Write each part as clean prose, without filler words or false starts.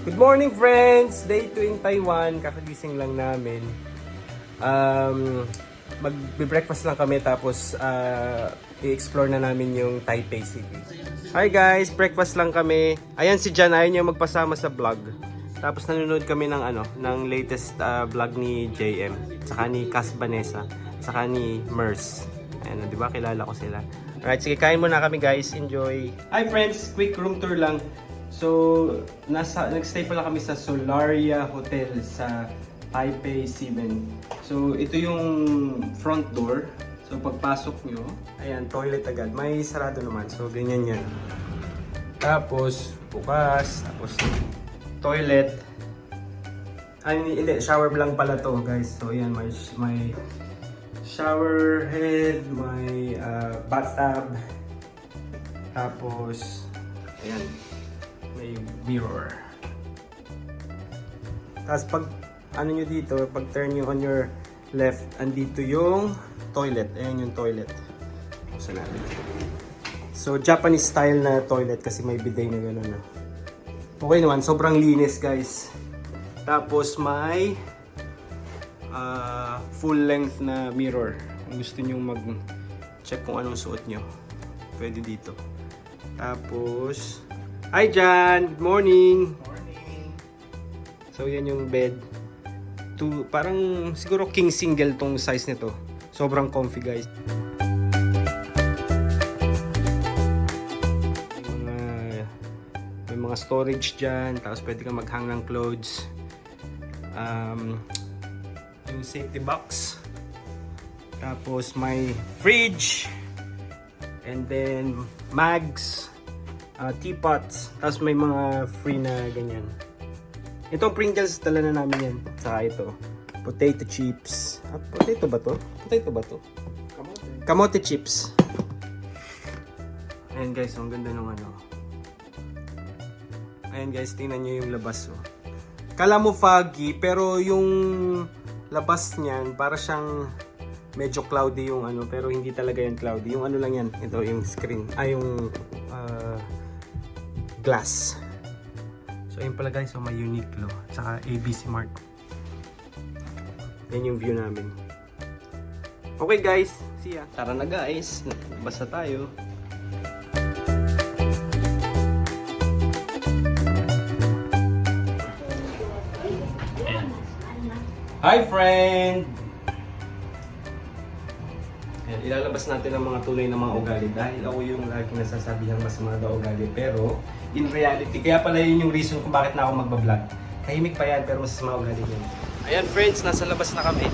Good morning friends! Day 2 in Taiwan. Kakagising lang namin. Magbe-breakfast lang kami tapos i-explore na namin yung Taipei City. Hi guys! Breakfast lang kami. Ayan si Jan, ayaw niya magpasama sa vlog. Tapos nanonood kami ng latest vlog ni JM. Saka ni Cas Vanessa. Saka ni Mers. Ayan, di ba? Kilala ko sila. Alright, sige, kain muna kami guys. Enjoy! Hi friends! Quick room tour lang. So, nag-stay pala kami sa Solaria Hotel sa Taipei 7. So, ito yung front door. So, pagpasok nyo, ayan, toilet agad. May sarado naman. So, ganyan yan. Tapos, bukas. Tapos, toilet. Ay, hindi. Shower lang pala to, guys. So, ayan, may shower head, may bathtub. Tapos, ayan. May mirror. Tapos pag ano nyo dito, pag turn nyo on your left, andito yung toilet. Ayan yung toilet. Buksan natin. So Japanese style na toilet kasi may bidet na gano'n. Okay naman, sobrang linis guys. Tapos may full length na mirror. Kung gusto nyo mag-check kung anong suot nyo, pwede dito. Tapos hi Jan! Good morning! Morning! So yan yung bed. Parang siguro king single tong size nito. Sobrang comfy guys. May mga storage dyan. Tapos pwede kang maghang ng clothes. Yung safety box. Tapos may fridge. And then mags. Teapots, tapos may mga free na ganyan. Itong Pringles, dala na namin yan. Saka ito, potato chips. Potato ba to? Potato ba to? Kamote chips. Ayan guys, ang ganda ng ano. Ayan guys, tingnan nyo yung labas. Oh. Kala mo foggy, pero yung labas niyan, para siyang medyo cloudy yung ano, pero hindi talaga yan cloudy. Yung ano lang yan, ito yung screen, yung glass. So ayun pala guys, so may Uniqlo tsaka ABC Mart. Yan yung view namin. Okay guys, see ya. Tara na guys, basta tayo. Hi friend! Ilalabas natin ang mga tunay na mga ugali dahil ako yung laging nasasabihang masama daw ugali, pero in reality, kaya pala yun yung reason kung bakit na ako magbablog. Tahimik pa yan pero masama ugali yun. Ayan friends, nasa labas na kami.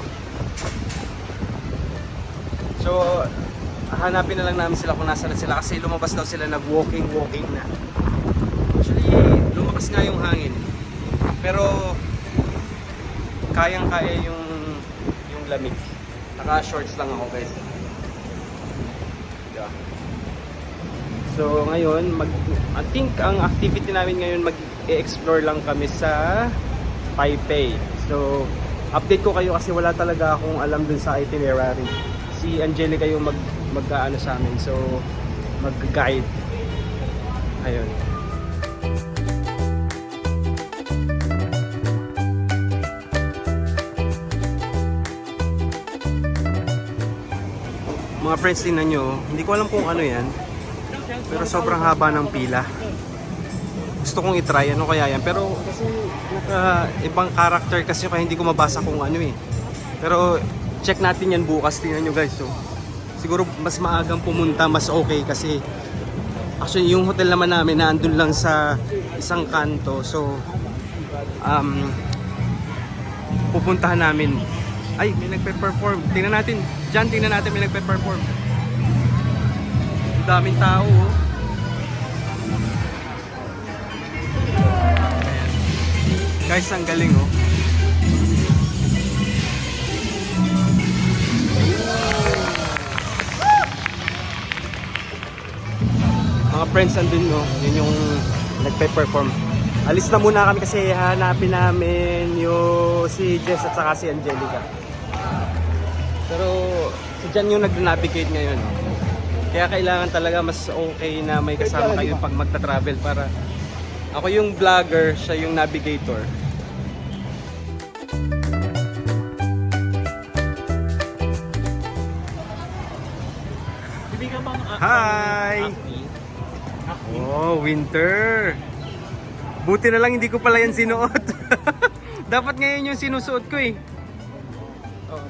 So hanapin na lang namin sila kung nasa na sila kasi lumabas daw sila, nag-walking na. Actually lumakas nga yung hangin, pero kayang-kaya yung lamig. Naka shorts lang ako guys. So ngayon, I think ang activity namin ngayon, mag-explore lang kami sa Taipei. So update ko kayo kasi wala talaga akong alam dun sa itinerary. Si Angelica yung mag-ano sa amin. So mag-guide. Ayun. Mga friends, tingnan nyo. Hindi ko alam kung ano yan. Pero sobrang haba ng pila. Gusto kong itry, ano kaya yan. Pero kasi ibang character kasi kaya hindi ko mabasa kung ano eh. Pero check natin yan bukas. Tingnan nyo guys. So, siguro mas maagang pumunta, mas okay. Kasi actually yung hotel naman namin naandun lang sa isang kanto. So pupuntahan namin. Ay, may nagpe-perform. Tingnan natin. Diyan, tingnan natin, may nagpe-perform. Daming tao, oh. Ayan. Guys, ang galing, oh. Mga friends andun, oh. Yun yung nagpe-perform. Alis na muna kami kasi hanapin namin yung si Jess at saka si Angelica. Pero si Jan yung nag-navigate ngayon. Kaya kailangan talaga mas okay na may kasama kayo pag magta-travel para ako yung vlogger, siya yung navigator. Hi! Oh, winter! Buti na lang hindi ko pala yan sinuot. Dapat ngayon yung sinusuot ko eh.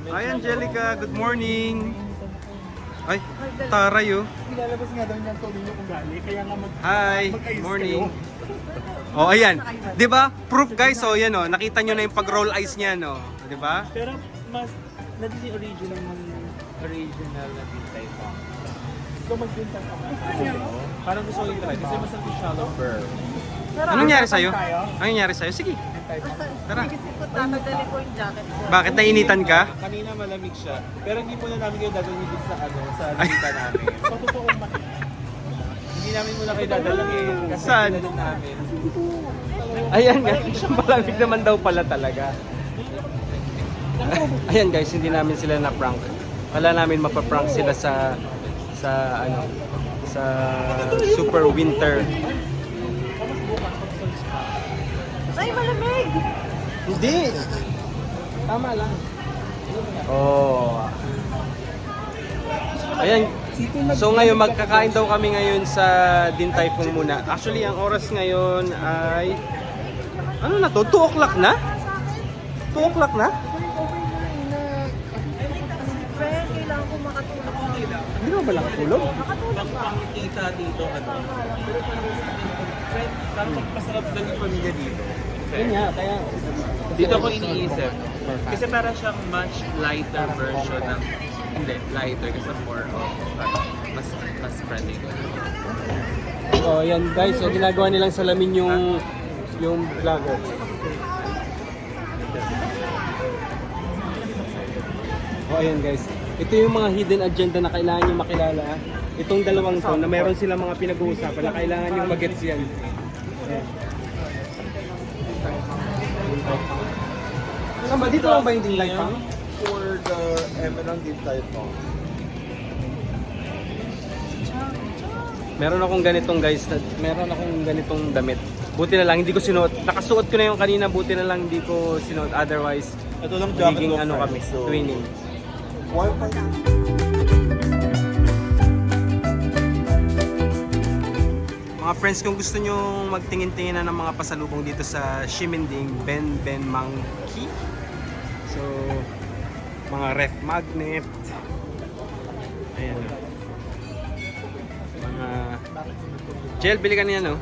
Hi Angelica, good morning! Ay, taray oh. Ilalabas nga daw niya ang tuloy kung gali, kaya nga Hi, mag-ayos morning. kayo. Oh, ayan. 'Di ba? Proof guys, oh, yan oh. Nakita nyo na yung pag-roll eyes niya, no. 'Di ba? Pero mas, nandun yung original na tintay pa. So magbintang ka. Parang gusto ko yung try, kasi mas ang shallow burr. Anong nangyari sa'yo? Anong nangyari sa'yo? Sige, tara. Kasi po tatanggalin ko yung jacket ko. Bakit nainitan ka? Kanina malamig siya, pero hindi muna namin kayo dadalhin dito sa sa lita namin. So totoong makita. Hindi namin muna kayo dadalhin kasi Saan? pinanong namin. Ayan guys, malamig naman daw pala talaga. Ayan guys, hindi namin sila na-prank. Wala namin mapaprank sila sa ano, sa super winter. Ay, malamig! Hindi. Tama lang. Oh. Ayan. So ngayon magkakain daw kami ngayon sa Din Tai Fung muna. Actually ang oras ngayon ay ano na to? 2 o'clock na? 2 o'clock na? Friend, kailangan ko makatulog. Hindi mo ba nakatulog? Pangkita dito, friend, parang magpasarap lang yung pamilya dito. Yun nga, kaya Dito ko iniisip. Kasi parang siyang much lighter version ng... Hindi, lighter kasi more of mas friendly. Oh, yan guys, yung ginagawa nilang salamin yung vlogger. Oh, ayan guys. Ito yung mga hidden agenda na kailangan nyo makilala. Itong dalawang to na meron silang mga pinag-uusapan na kailangan nyo mag-gets yan. Ayan. Saan ba? Dito lang ba yung Din Tai Fung? For the Emerald Din Tai Fung. Meron akong ganitong guys, meron akong ganitong damit. Buti na lang hindi ko sinuot. Nakasuot ko na yung kanina, buti na lang hindi ko sinuot. Otherwise, Ito lang jacket magiging ko, ano friend. kami, So, twinning. Mga friends, kung gusto nyo magtingin-tingin na ng mga pasalubong dito sa Ximending Ben Monkey. So, mga ref magnet. Ayan. Mga gel, bili ka niya, no?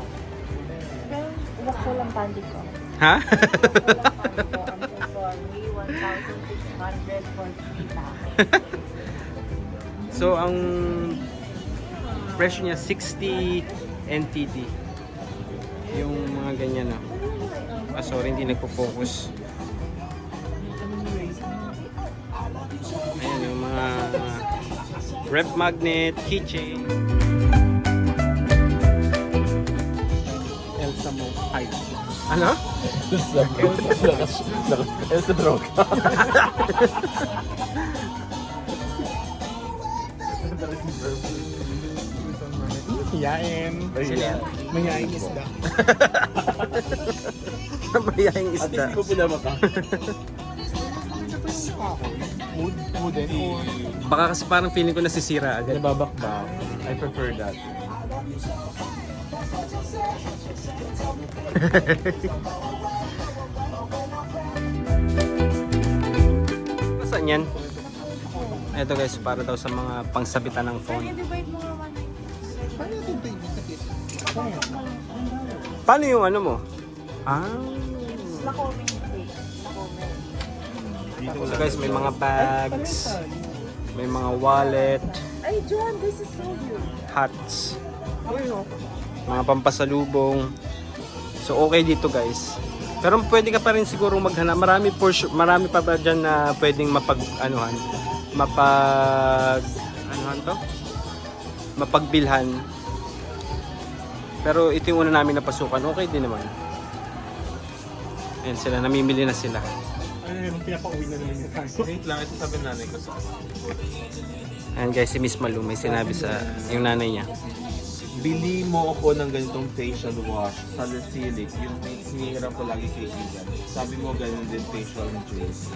Uwak ko lang pandi ko. Ha? I'm so sorry. 1,600 for kita. So, ang presyo niya 60 NTD. Yung mga ganyan na. Ah, sorry, hindi nagpo-focus. Ayan yung mga rep magnet, keychain. Elsa mo. Hi. Ano? Elsa Droga. Hiyain. Sino yan? Mahihain isda. Mayayang At isda. hindi mo pinama ka. Wooden or Baka kasi parang feeling ko nasisira agad. nababakbak. I prefer that. Saan yan? Ito guys, para daw sa mga pangsabitan ng phone. I-divide mo naman. Paano yung ano mo? Ah. Na-comment eh. Na-comment. So guys, may mga bags, may mga wallet, Ay, John, this is so you. hats, mga pampasalubong. So okay dito guys. Pero pwede ka pa rin siguro maghanap. Marami pa ba dyan na pwedeng mapagbilhan. Pero ito yung una namin napasukan. Okay din naman. Ayan sila, namimili na sila. Ano nung pinapauwi na naman yung tayo. Wait lang, ito sabi ng nanay ko sa Ayan guys, si Miss Malu may sinabi sa yung nanay niya. bili mo ako ng ganitong facial wash, salicylic, yung hinihirap ko lagi kay Igan. Sabi mo ganun din facial juice.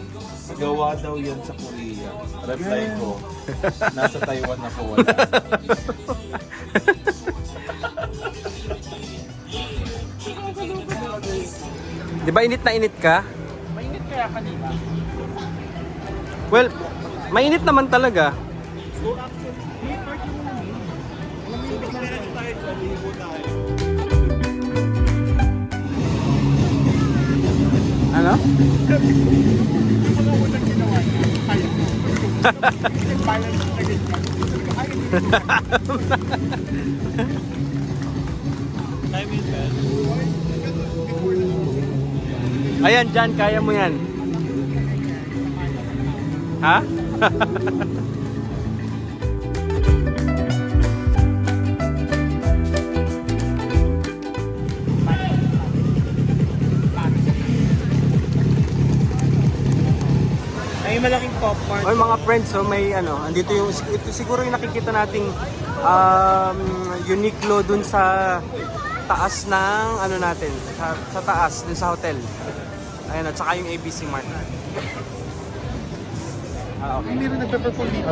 Gawa daw yan sa Korea. Reply ko, nasa Taiwan ako wala. Di ba init na init ka? Mainit kaya kanina. Well, mainit naman talaga. So actually, may part yung alam mo yung bigla tayo, paligo tayo. Ano? Yung mga unang ginawa niya, kaya mo. Yung balance na ganyan. Ay, I mean, Ayan, Jan, kaya mo yan. Ha? may malaking popcorn. Oy mga friends, so may ano, andito yung ito siguro yung nakikita nating Uniqlo dun sa taas ng ano natin, sa taas dun sa hotel. Ayan, at saka yung ABC Mart. Ah, okay. Hindi rin nagpe-perform dito.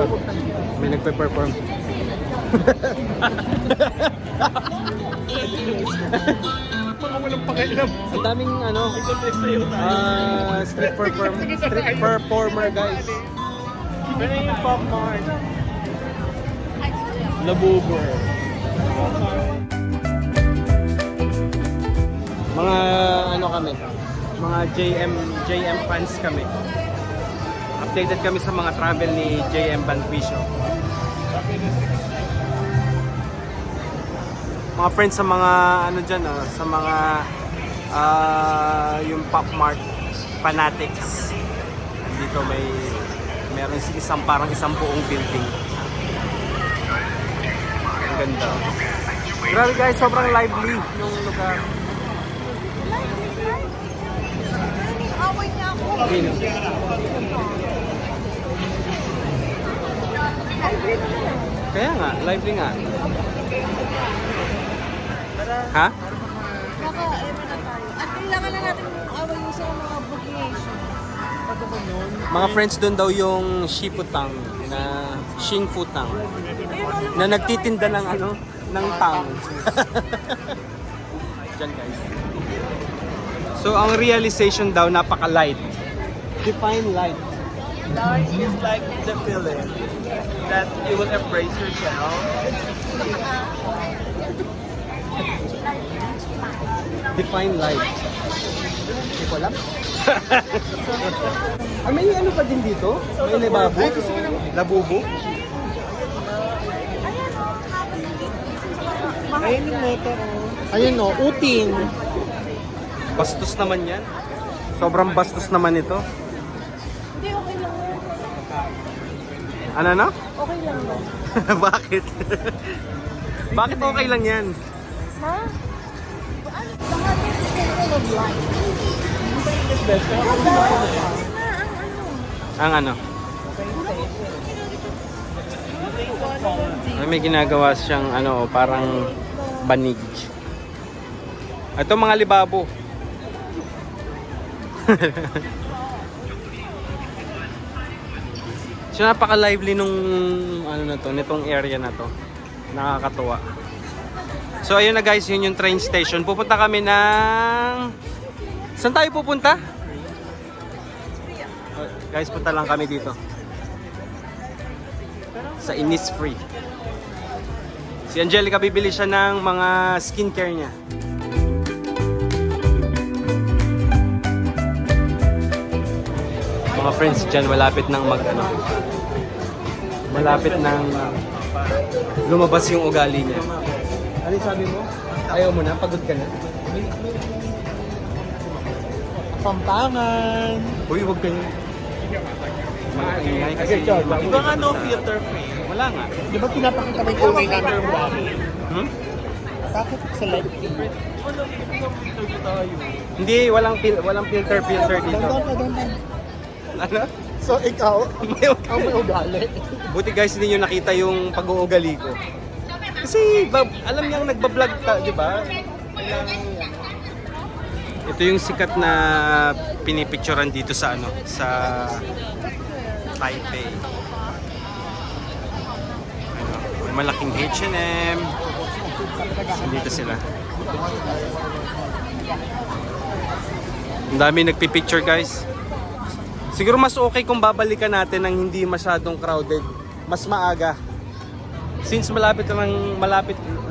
May nagpe-perform. Mga walang pakialam. Ang daming ano, street performer guys. Pero yung popcorn. Labubo. Mga ano kami, mga JM fans kami. Updated kami sa mga travel ni JM Banquisio. Mga friends sa mga ano dyan, sa mga yung Pop Mart fanatics. Dito meron isang buong building. Ang ganda. Grabe guys, sobrang lively yung lugar. Away niya ako. Kaya nga, lively nga. Ha? Baka, ewan na tayo. At kailangan na natin away mo sa mga vacations. Mga friends doon daw yung Shiputang na Shingfutang na nagtitinda ng ano, ng tang. Diyan guys. So ang realization daw napaka-light. Define light. Life is like the feeling that you will embrace yourself. Define light. Hindi ko alam. May ano pa din dito? May lababo? Labubo? Ayun yung motor. Ayun o, uting. Bastos naman yan. Sobrang bastos naman ito. Hindi, okay lang yun. Ano na? Okay lang yun. Bakit? Bakit okay lang yan? Ma? Ano? The hardest thing of life. Ang ano? Ay, may ginagawa siyang ano, parang banig. Ito mga libabo. So napaka-lively nung ano na to, nitong area na to. Nakakatuwa. So ayun na guys, yun yung train station. Pupunta kami ng... Saan tayo pupunta? Guys, punta lang kami dito. Sa Innisfree. Si Angelica bibili siya ng mga skincare niya. Mga friends dyan, malapit nang malapit nang lumabas yung ugali niya. Ano sabi mo? Ayaw mo na? Pagod ka na? Pampangan. Uy, huwag ka na. Maingay kasi. Di ba nga no filter free? Wala nga. Di ba pinapakita mo yung away number 1? Hmm? Bakit select? Hindi, walang filter dito. Dandan ka, dandan. Ano? So ikaw, ang may ugali. Buti guys, hindi nyo nakita yung pag-uugali ko. Kasi alam niyang nagbablog ka, di ba? Ito yung sikat na pinipicturan dito sa ano, sa Taipei. Ano, may malaking H&M. Dito sila. Ang dami nagpipicture guys. Siguro mas okay kung babalikan natin ng hindi masyadong crowded, mas maaga. Since malapit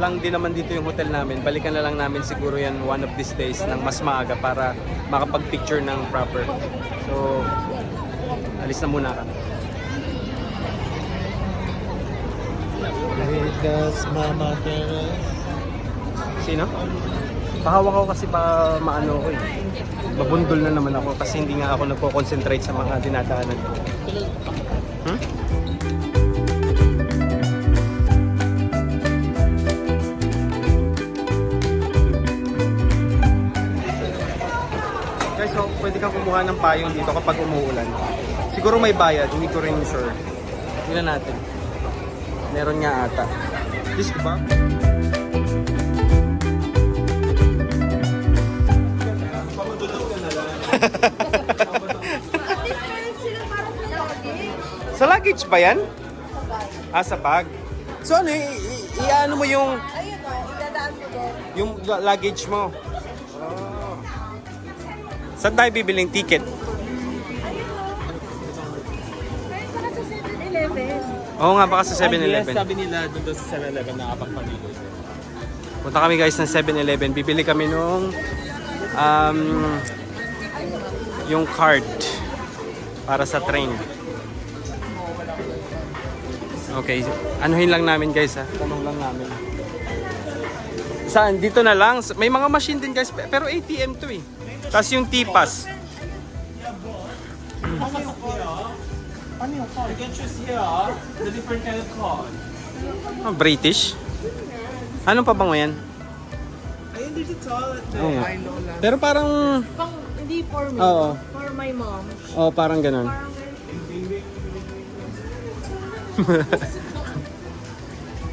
lang din naman dito yung hotel namin, balikan na lang namin siguro yan one of these days ng mas maaga para makapag-picture ng proper. So, alis na muna kami. Vegas, Mama Terrace. Sino? Pahawak ako kasi ba maano ko eh. Mabundol na naman ako kasi hindi nga ako nagko-concentrate sa mga dinadaanan ko. Hmm? Guys, so pwede kang kumuha ng payong dito kapag umuulan. Siguro may bayad, hindi ko rin sure. Tingnan natin. Meron nga ata. This ba? Sa luggage ba yan? Ah, sa bag. So ano, i-ano mo yung Ayun o, idadaan mo doon. yung luggage mo. Oh. Saan tayo bibiling ticket? Ayun o. Ayun pala sa 7-Eleven. Oo nga, baka sa Yes, 7-Eleven. sabi nila doon sa 7-Eleven nakapagpaligo. Punta kami guys ng 7-Eleven. Bibili kami nung yung card para sa train. Okay, anuhin lang namin guys ha. Tanong lang namin. Saan? Dito na lang. May mga machine din guys, pero ATM to eh. Tapos yung T-Pass. Ano yung card? You can choose here the different kind of card. Ah, British. Anong pabango yan? Ayun, digital. Oo nga. Pero parang, Pang, hindi for me. Oo. For my mom. oh parang ganun. Parang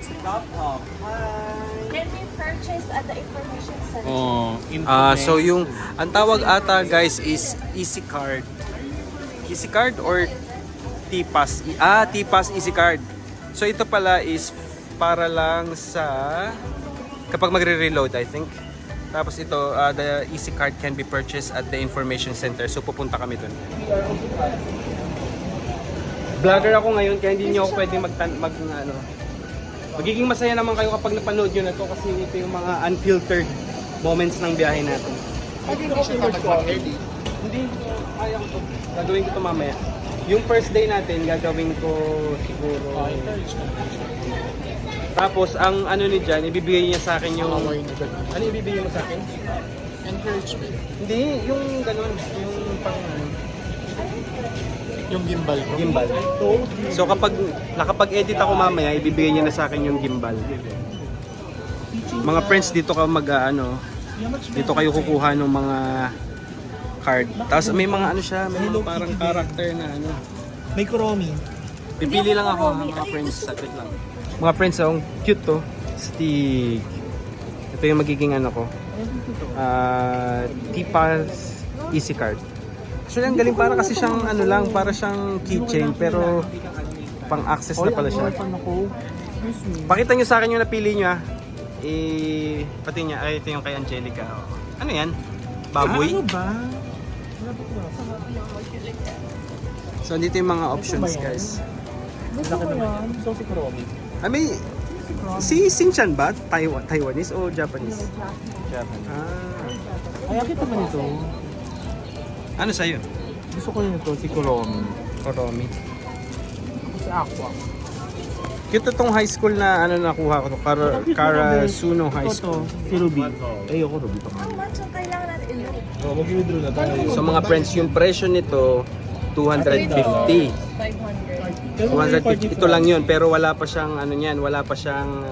Stop off. can be purchased at the information center. Oh, So yung, ang tawag ata guys is Easy Card. Easy Card or T-Pass? T-Pass Easy Card. So ito pala is para lang sa kapag magre-reload I think. Tapos ito, the Easy Card can be purchased at the information center. So pupunta kami dun. Vlogger ako ngayon kaya hindi niyo ako pwedeng magiging masaya naman kayo kapag napanood nyo na to kasi ito yung mga unfiltered moments ng biyahe natin. Hindi, kaya ko to. Gagawin ko to mamaya. Yung first day natin, gagawin ko siguro. Tapos, ang ano ni Jan, ibibigay niya sa akin yung... Ano ibibigay mo sa akin? Encouragement. Hindi, yung ganun. Yung pang... Yung gimbal ko. Gimbal. So, kapag nakapag-edit ako mamaya, ibibigay niya na sa akin yung gimbal. Mga friends, dito ka dito kayo kukuha ng mga card. Tapos may mga ano siya, may mga parang character na ano. May Kuromi. Pipili lang ako mga friends, saglit lang. Mga friends, ang cute to. Stick. Ito yung magiging ano ko. T-Pass Easy Card. Actually, ang galing para kasi siyang ano lang, para siyang keychain pero pang-access na pala siya. Pakita nyo sa akin yung napili nyo ah. Pati niya, ito yung kay Angelica. Ano yan? Baboy? Ano ba? So, dito yung mga options guys. So, si Kuromi. May si Shin-chan ba? Taiwanese o Japanese? Japanese. Ah. Ay, akit naman ito. Ano sa'yo? Gusto ko yun ito, si Kuromi. Koromi. Si Aqua. Cute itong high school na ano nakuha ko to. Karasuno High School. Si Ruby. Ayoko Ruby pa. How much ang kailangan natin i-load? So, mag-withdraw na tayo. So mga friends, yung presyo nito 250. 500. 250 ito lang yun pero wala pa siyang ano niyan, wala pa siyang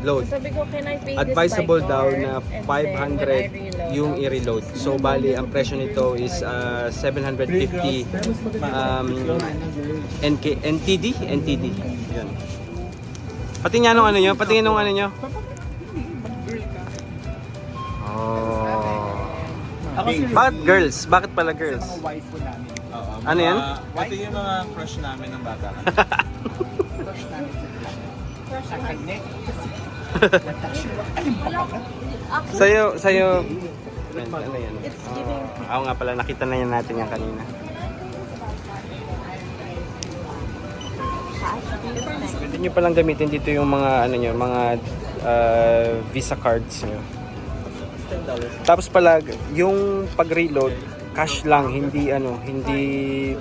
load. Sabi ko, can I pay this Advisable by daw card? na And then 500 when I reload, yung i-reload. So bali ang presyo nito is 750 NTD. Yun. Patingin nung ano nyo? Patingin nung ano nyo? Oh. Bakit girls? Bakit pala girls? Mga wife ko namin. Oo, Ano yan? Ito yung mga crush namin ng bata. Crush namin sa crush. Nakanek. Natouch you. Ay, Actually, Sa'yo, ano yan? it's giving Ako nga pala, nakita na yan natin yan kanina. Pwede nyo palang gamitin dito yung mga ano nyo, mga Visa cards nyo. Tapos pala, yung pag-reload, cash lang, hindi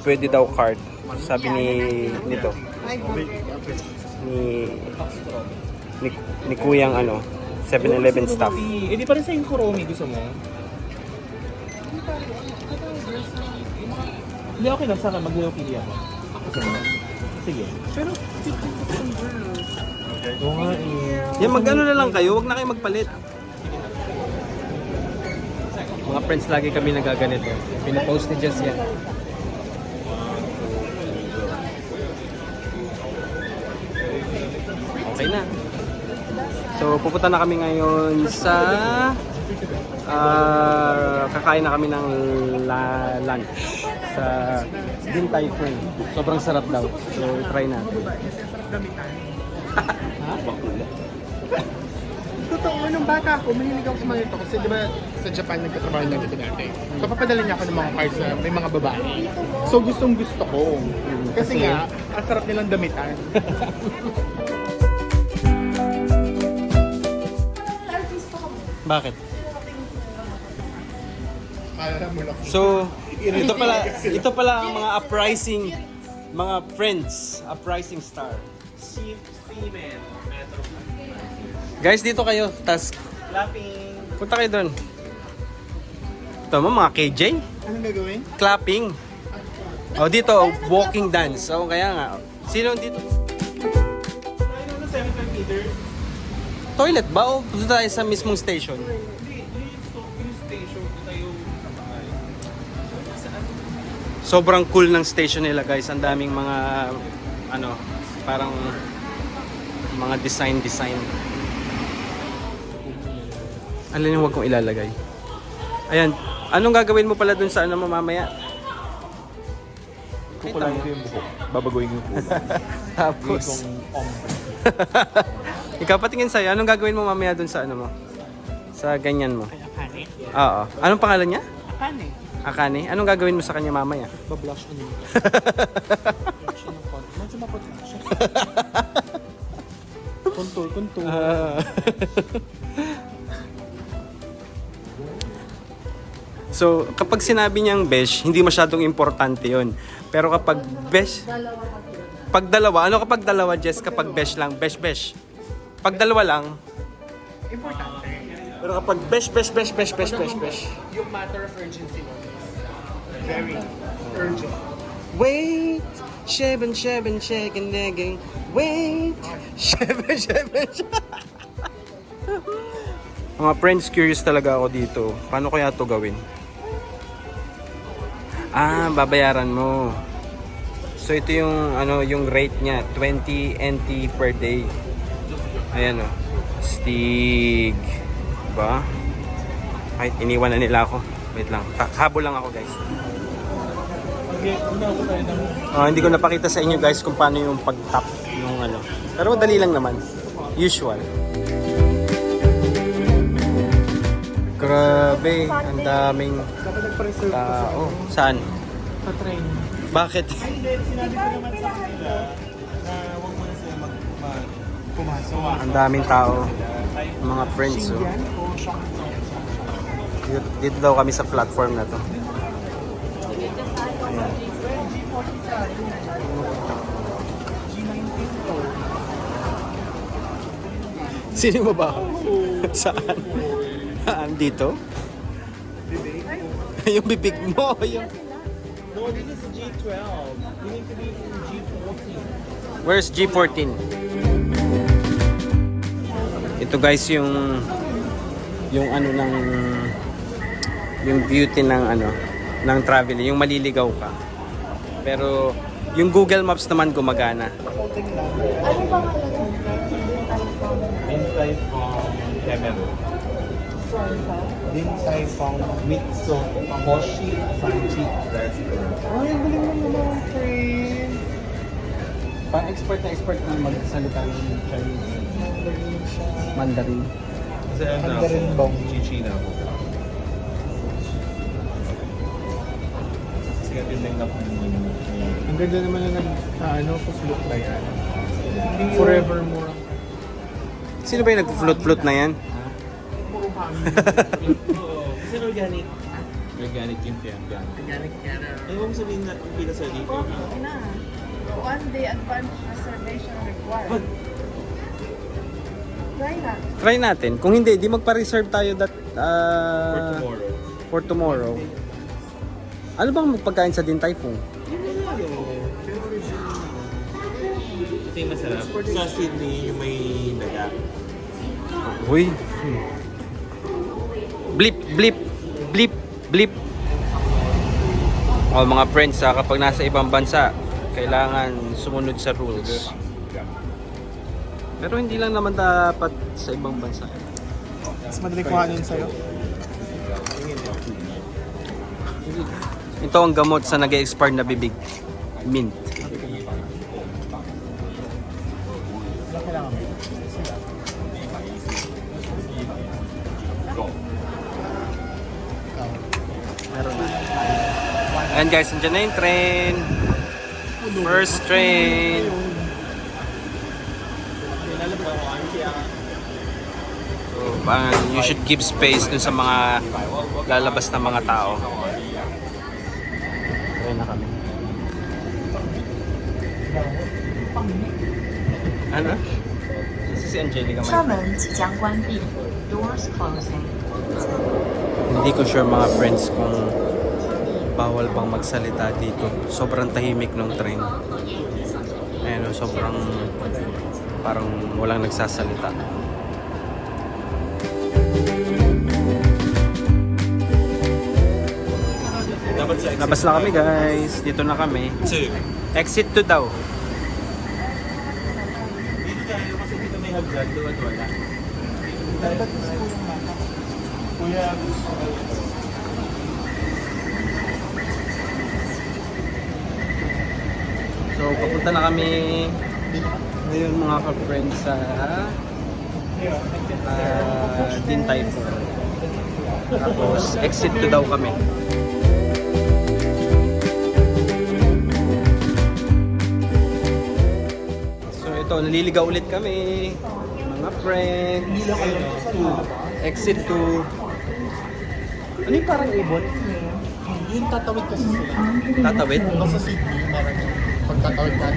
pwede daw card. Sabi nito. Ni Kuyang 7-Eleven staff. Hindi pa rin sa yung Kuromi gusto mo? Hindi, okay lang. Saka mag-pili ako. Sige. Pero, oo nga eh. Yan, mag-ano na lang kayo, wag na kayo magpalit. Mga friends lagi kami nagaganito. Pinapost ni Jess yan. Okay na. So, pupunta na kami ngayon sa kakain na kami ng lunch sa Din Tai Fung. Sobrang sarap daw. So, try natin. sarap gamitan. Totoo, nung bata ako, mahilig ako sa mga ito. Kasi di ba sa Japan nagkatrabaho niya dito dati. So papadala niya ako ng mga cards na may mga babae. So gustong gusto ko. Kasi nga, ang sarap nilang damitan. Bakit? Alam mo lang. So, ito pala ang mga uprising, mga friends, uprising star. Steven. Metro. Guys, dito kayo, tas Clapping. punta kayo doon. Ito mo, mga KJ, Anong gagawin? clapping. O dito, walking dance. So, kaya nga, sino dito? Ano na 75 meters? Toilet ba o punta tayo sa mismong station? Hindi, yung station. Ito tayo kapakay. Sobrang cool ng station nila, guys. Ang daming mga, parang mga design. Alin yung wag kong ilalagay? Ayan. Anong gagawin mo pala dun sa mamaya? Kukulayin ko yung buhok. Babaguhin yung kulay. Tapos, Yung ombre. ikaw patingin sa'yo. Anong gagawin mo mamaya dun sa mo? Sa ganyan mo? Ay, Akane? Oo. Anong pangalan niya? Akane. Akane? Anong gagawin mo sa kanya mamaya? Bablush ano yun? Medyo maputi siya. Contour. So, kapag sinabi niyang besh, hindi masyadong importante yon. Pero kapag besh, pag dalawa, ano kapag dalawa, Jess? Kapag besh lang, besh. Pag dalawa lang, Importante. pero kapag besh. Yung matter of urgency nun is very urgent. Wait, sheben, shaking, nagging. Wait, sheben. Mga friends, curious talaga ako dito. Paano kaya to gawin? Babayaran mo. So ito yung yung rate niya, 20 NT per day. Ayan oh. Stig. Diba? Ay, iniwan na nila ako. Wait lang. Habol lang ako, guys. Hindi ko napakita sa inyo, guys, kung paano yung pag-tap yung Pero madali lang naman. Usual. Grabe, ang daming Dapat nag-preserve ko sa, tao. Saan? sa train. Bakit? Hindi, sinabi ko naman sa kanila na huwag mo na sila pumasok. Ang daming tao. Mga friends, oh. Yan o siyang Dito daw kami sa platform na to. Sino mo ba? Saan? Saan? Dito? Yung bibig mo. Yung... No, this is G12. You need to be in G14. Where's G14? Ito guys yung ano ng yung beauty ng ano ng traveling, yung maliligaw ka. Pero yung Google Maps naman gumagana. Ano ba halaga? Din Tay Fung Cameroon. Din Tay Fung Mitso Hoshi Sanchi Restaurant. Ay, ang galing mo naman, friend. Pa-expert na expert na magsalita ng Chinese. Mandarin. Kasi ano Mandarin ako, bong. Chichina ako. Kasi gating na po Ang ganda naman na float na yan. Forevermore. Sino ba yung nag-float-float na yan? Puro kami. Kasi organic. Organic yung kaya. Organic yan. Ay, huwag mo sabihin na ang pila sa dito. Okay na. 1 day advance reservation required. Try na. Try natin. Kung hindi, di magpa-reserve tayo For tomorrow. for tomorrow. Ano bang magpagkain sa Din Tai Fung? Ito yung masarap. Sa Sydney, yung may daga. Uy. Blip, blip, blip, blip. O mga friends, kapag nasa ibang bansa, kailangan sumunod sa rules. Pero hindi lang naman dapat sa ibang bansa. Mas madali kuhanin sa'yo. Ito ang gamot sa nag-expire na bibig. Mint. Kailangan mo. Meron na. Ayan guys, nandiyan na yung train. First train. So, you should give space dun sa mga lalabas na mga tao. Ayan na kami. Ano? Si Angelica man. 车门即将关闭，doors closing。 Hindi ko sure mga friends kung bawal bang magsalita dito. Sobrang tahimik ng train. Ayun, sobrang parang walang nagsasalita. Dapat sa Labas na kami guys. Dito na kami. 2. Exit 2 daw. Dito tayo kasi dito may hagdan, doon wala. Kuya, So papunta na kami ngayon mga ka-friends sa Din Tai Fung. Tapos exit 2 daw kami. So ito, naliligaw ulit kami mga friends. Exit 2. Ano yung parang ibon? Yung tatawid kasi sila. Tatawid? Nasa Sydney, meron yung pagtatawid ka.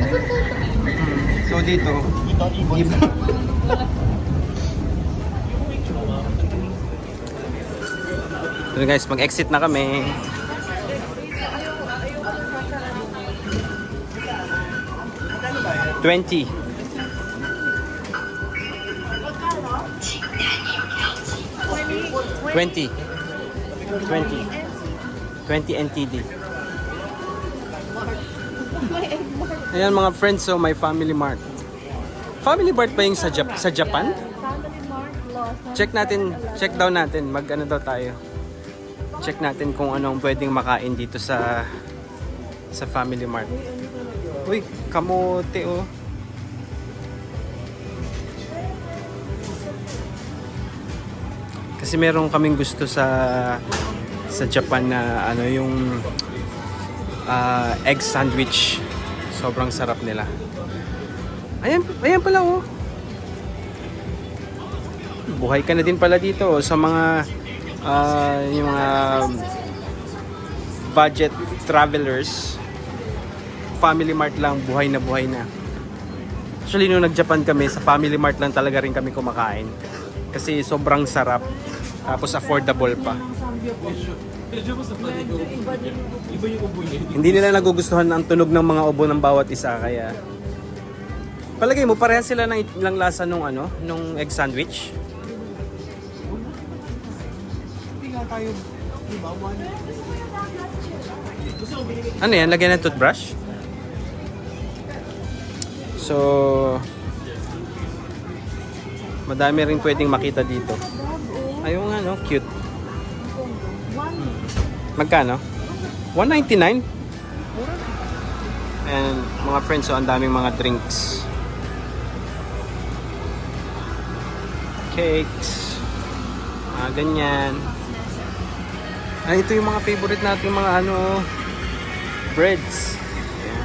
So dito, Dito, ibon. ito guys, mag-exit na kami. $20. 20 NTD. Ayan mga friends, so may Family Mart. Family Mart ba yung sa Japan? Family Mart Lost. Check down natin, mag-ano daw tayo. Check natin kung anong pwedeng makain dito sa Family Mart. Uy, kamote oh. Kasi meron kaming gusto sa Japan na ano yung egg sandwich. Sobrang sarap nila. Ayan pala oh. Buhay ka na din pala dito oh, sa mga yung mga budget travelers. Family Mart lang, buhay na buhay na. Actually nung nag-Japan kami, sa Family Mart lang talaga rin kami kumakain. Kasi sobrang sarap. Tapos affordable pa. iba yung ubo niya. Hindi nila nagugustuhan ang tunog ng mga ubo ng bawat isa kaya Palagay mo, parehas sila ng lang lasa nung ano, nung egg sandwich? Hindi nga tayo, di ba? Ano yan? Lagyan ng toothbrush? So, madami rin pwedeng makita dito. Ayun nga, no? Cute. Magkano? 199? And mga friends, so ang daming mga drinks. Cakes. Ganyan. Ito yung mga favorite natin mga ano, breads. Ayan.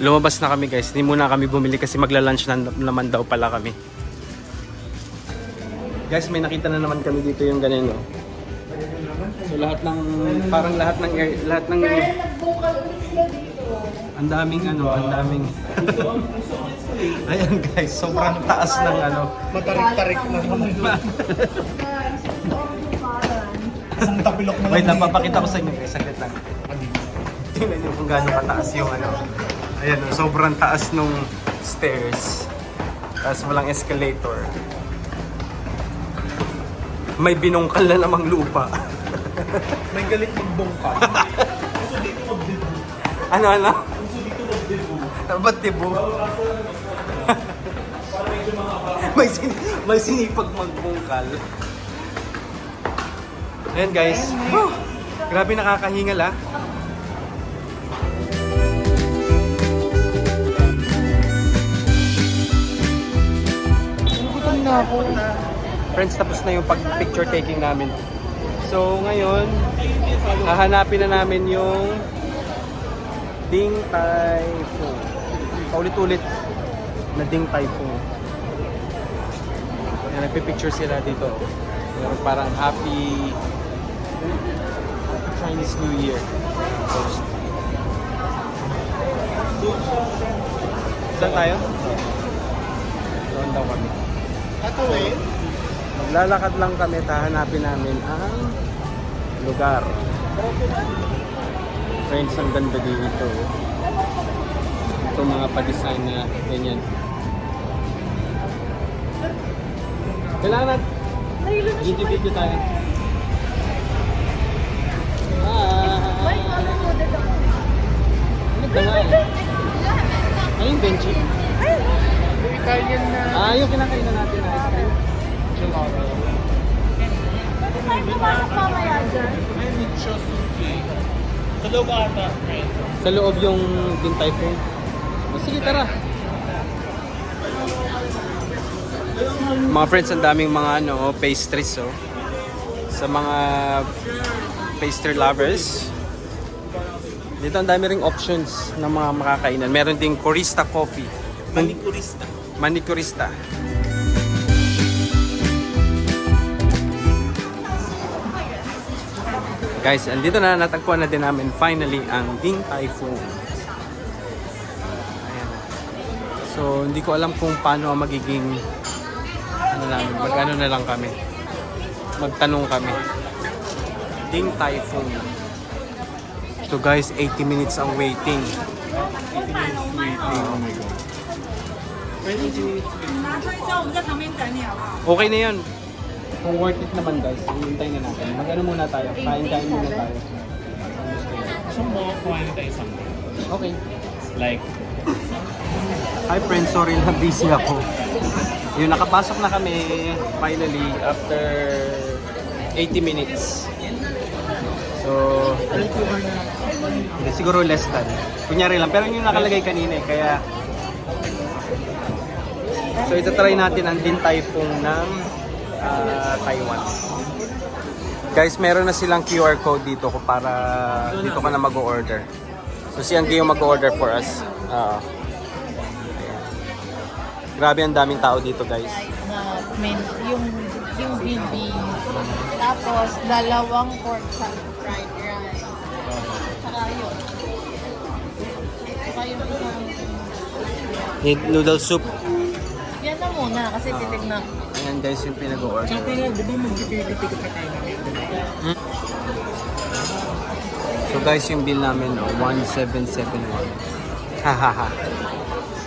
Lumabas na kami guys. Hindi muna kami bumili kasi magla-lunch na naman daw pala kami. Guys, may nakita na naman kami dito yung ganyan, no? So lahat ng parang lahat ng ang daming ano, ang daming ayan guys, sobrang taas ng ano, Matarik-tarik na naman. Isang tapilok na lang. wait, napapakita ko sa inyo guys, saglit lang. Tingnan niyo kung gaano kataas yung ano. Ayan, sobrang taas nung stairs. Tapos walang escalator. May binungkal na namang lupa. May galit magbongkal. Gusto dito magdibo. Ano? Gusto dito magdibo. Ba't tibo? may sinipag magbungkal. Ayan guys. Whew! Grabe nakakahingal ah. Gutom na ako. Friends, tapos na yung pag-picture taking namin. So ngayon, hahanapin na namin yung Ding Tai Fung. Paulit-ulit na Ding Tai Fung. Ayan, nagpipicture sila dito. Meron parang happy Chinese New Year post. Saan tayo? Doon daw kami. Tatawin? Maglalakad lang kami, hahanapin namin ang lugar. Friends, ang ganda dito. Ito mga pa-design na ganyan. Kailangan natin video tayo. Ano ba nga? Ano yung benching? Italian na. Yung kinakain na natin na ice cream. Gelato. Tayo pumasok mamaya dyan. May nicho suki. Sa loob ata, friend. Sa loob yung Din Tai Fung. Sige, tara. Mga friends, ang daming mga ano, pastries, oh. Sa mga pastry lovers. Dito ang dami ring options ng mga makakainan. Meron ding Corista Coffee. Manicurista. Manicurista. Guys, andito na natagpuan na din namin finally ang Ding Tai Fung. Ayan. So, hindi ko alam kung paano ang magiging ano namin, mag-ano na lang kami. Magtanong kami. Ding Tai Fung. So guys, 80 minutes ang waiting. 80 minutes waiting. Oh my God. 20 minutes waiting. Okay na yun. Kung worth it naman guys, hintay na natin. Mag-ano muna tayo. Kain-kain muna tayo. So, kuha na tayo something. Okay. Like, Hi friends, sorry na busy ako. Yun, nakapasok na kami finally after 80 minutes. So, hindi, siguro less than. Kunyari lang, pero yung nakalagay kanina eh, kaya so itatry natin ang Din Tai Fung ng Taiwan. Guys, meron na silang QR code dito ko para dito ka na mag-order. So si Anggi yung mag-order for us. Grabe ang daming tao dito guys. Yung bibi. Tapos, dalawang pork chop fried rice. Saka yun. Saka yung isang... Noodle soup. Yan na muna kasi titignan. Ayan guys yung pinag-order. tsaka nga, di ba mag-ticket na tayo namin? So guys yung bill namin 1771. Hahaha.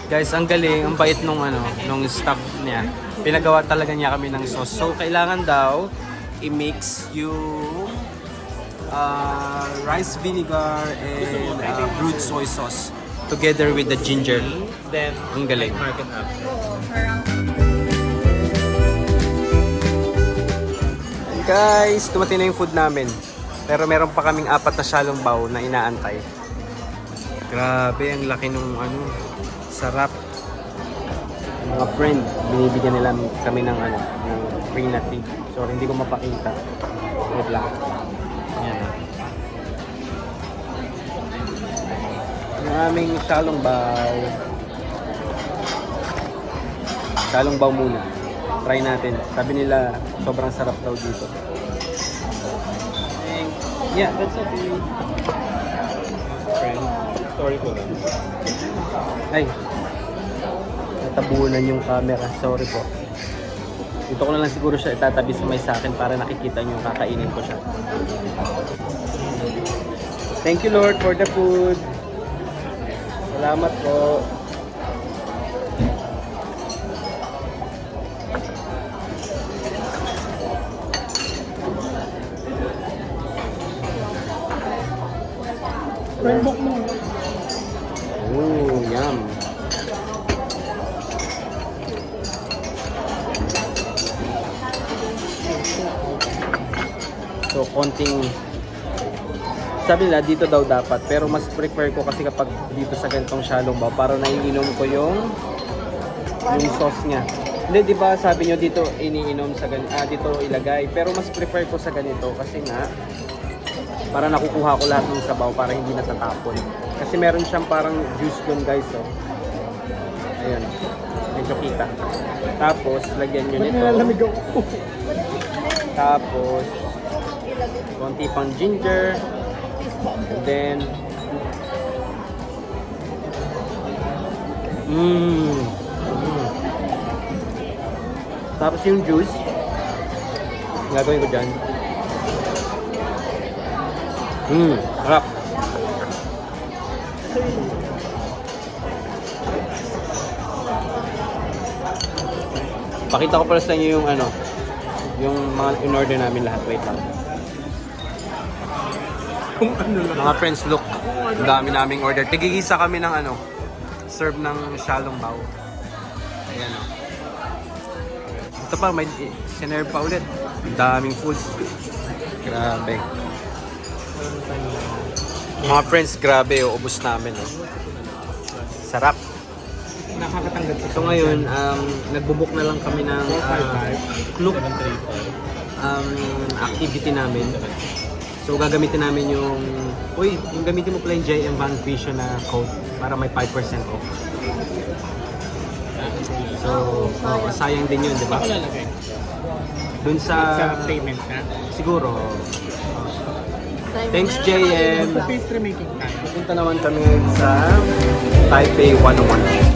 Guys, ang galing, ang bait nung nung staff niya. Pinagawa talaga niya kami ng sauce. So kailangan daw i-mix yung rice vinegar and brewed soy sauce together with the ginger. Then, Ang galing. mark it up. Guys, dumating na yung food namin. Pero meron pa kaming 4 na shalong bao na inaantay. Grabe, ang laki nung sarap. Mga friends, binibigyan nila kami ng ng free na tea. So hindi ko mapakita. Wait lang. Ayan. Yung aming shalong bao. Shalong bao muna. Try natin. Sabi nila sobrang sarap daw dito. And yeah, that's it. Friend, story ko lang. Ay, natabunan yung camera. Sorry po. Dito ko na lang siguro siya itatabi sa may sa akin para nakikita niyo kakainin ko siya. Thank you Lord for the food. Salamat po. Ooh, yum. So, konting sabi nila dito daw dapat, pero mas prefer ko kasi kapag dito sa ganitong shallow bao para naiinom ko yung sauce niya. Hindi, di ba sabi nyo dito iniinom sa dito ilagay, pero mas prefer ko sa ganito kasi nga para nakukuha ko lahat ng sabaw para hindi natatapon. Kasi meron siyang parang juice doon guys, oh. Ayun. Medyo kita. Tapos, lagyan nyo nito. Tapos, konti pang ginger. And then, tapos yung juice, gagawin ko dyan. Harap. Pakita ko pala sa inyo yung yung mga in-order namin lahat. Wait lang. Mga friends, look. Ang dami naming order. Tigigisa kami ng serve ng shalong bao. Ayan o. Ito pa, may sinerve pa ulit. Ang daming food. Grabe. Mga friends, grabe o. Ubus namin o. Sarap. Nakakatanggap ko. So ngayon, nagbubook na lang kami ng Klook activity namin. So gagamitin namin yung gamitin mo pala yung JM Van Vision na code para may 5% off. So, sayang din yun, di ba? Dun sa payment na. siguro. Thanks JM. Pastry making tayo. Pupunta naman kami sa Taipei 101.